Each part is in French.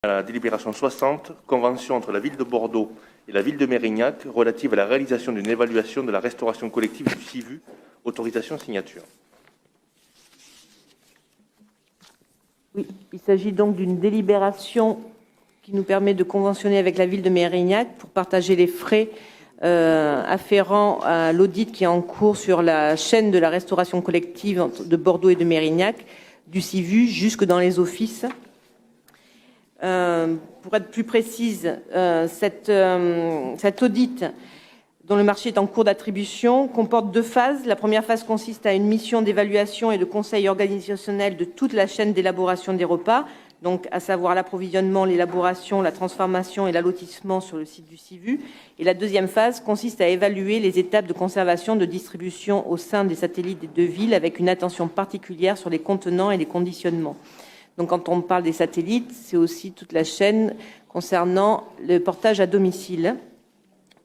À la délibération 60, convention entre la ville de Bordeaux et la ville de Mérignac relative à la réalisation d'une évaluation de la restauration collective du CIVU. Autorisation signature. Oui, il s'agit donc d'une délibération qui nous permet de conventionner avec la ville de Mérignac pour partager les frais afférents à l'audit qui est en cours sur la chaîne de la restauration collective de Bordeaux et de Mérignac, du CIVU jusque dans les offices. Pour être plus précise, cet audit, dont le marché est en cours d'attribution, comporte 2 phases. La première phase consiste à une mission d'évaluation et de conseil organisationnel de toute la chaîne d'élaboration des repas, donc à savoir l'approvisionnement, l'élaboration, la transformation et l'allotissement sur le site du CIVU. Et la deuxième phase consiste à évaluer les étapes de conservation, de distribution au sein des satellites des 2 villes, avec une attention particulière sur les contenants et les conditionnements. Donc quand on parle des satellites, c'est aussi toute la chaîne concernant le portage à domicile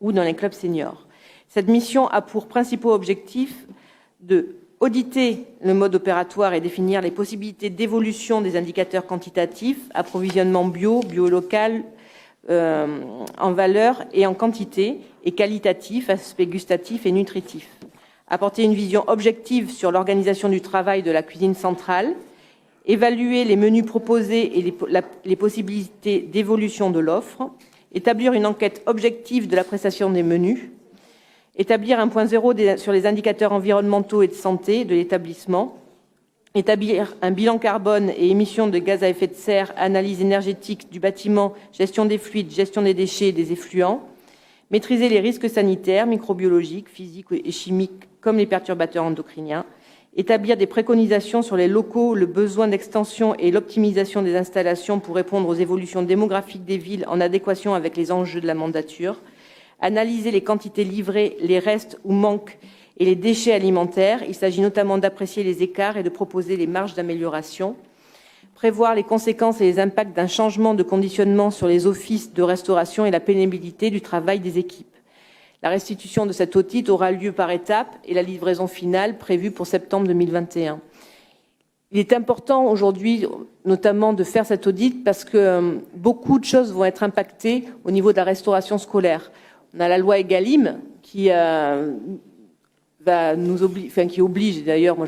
ou dans les clubs seniors. Cette mission a pour principaux objectifs de auditer le mode opératoire et définir les possibilités d'évolution des indicateurs quantitatifs, approvisionnement bio local, en valeur et en quantité, et qualitatif, aspect gustatif et nutritif. Apporter une vision objective sur l'organisation du travail de la cuisine centrale, évaluer les menus proposés et les possibilités d'évolution de l'offre, établir une enquête objective de la prestation des menus, établir un point zéro sur les indicateurs environnementaux et de santé de l'établissement, établir un bilan carbone et émissions de gaz à effet de serre, analyse énergétique du bâtiment, gestion des fluides, gestion des déchets et des effluents, maîtriser les risques sanitaires, microbiologiques, physiques et chimiques comme les perturbateurs endocriniens, établir des préconisations sur les locaux, le besoin d'extension et l'optimisation des installations pour répondre aux évolutions démographiques des villes en adéquation avec les enjeux de la mandature, analyser les quantités livrées, les restes ou manques et les déchets alimentaires. Il s'agit notamment d'apprécier les écarts et de proposer les marges d'amélioration, prévoir les conséquences et les impacts d'un changement de conditionnement sur les offices de restauration et la pénibilité du travail des équipes. La restitution de cet audit aura lieu par étapes et la livraison finale prévue pour septembre 2021. Il est important aujourd'hui, notamment, de faire cet audit parce que beaucoup de choses vont être impactées au niveau de la restauration scolaire. On a la loi Egalim qui qui oblige, d'ailleurs, moi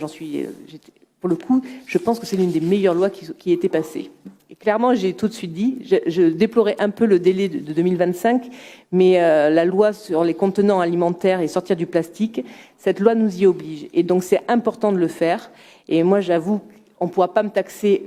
pour le coup, je pense que c'est l'une des meilleures lois qui a été passée. Et clairement, j'ai tout de suite dit, je déplorais un peu le délai de 2025, mais la loi sur les contenants alimentaires et sortir du plastique, cette loi nous y oblige. Et donc, c'est important de le faire. Et moi, j'avoue, on ne pourra pas me taxer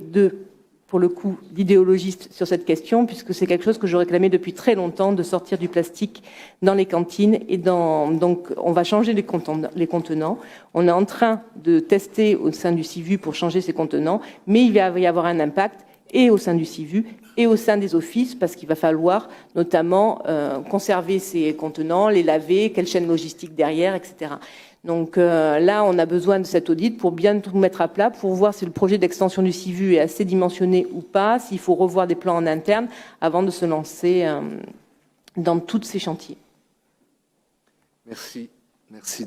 pour le coup, d'idéologiste sur cette question, puisque c'est quelque chose que je réclamais depuis très longtemps, de sortir du plastique dans les cantines. Et donc, on va changer les contenants. On est en train de tester au sein du CIVU pour changer ces contenants, mais il va y avoir un impact et au sein du CIVU et au sein des offices, parce qu'il va falloir notamment conserver ces contenants, les laver, quelle chaîne logistique derrière, etc. Donc là, on a besoin de cet audit pour bien tout mettre à plat, pour voir si le projet d'extension du CIVU est assez dimensionné ou pas, s'il faut revoir des plans en interne avant de se lancer dans tous ces chantiers. Merci. Merci.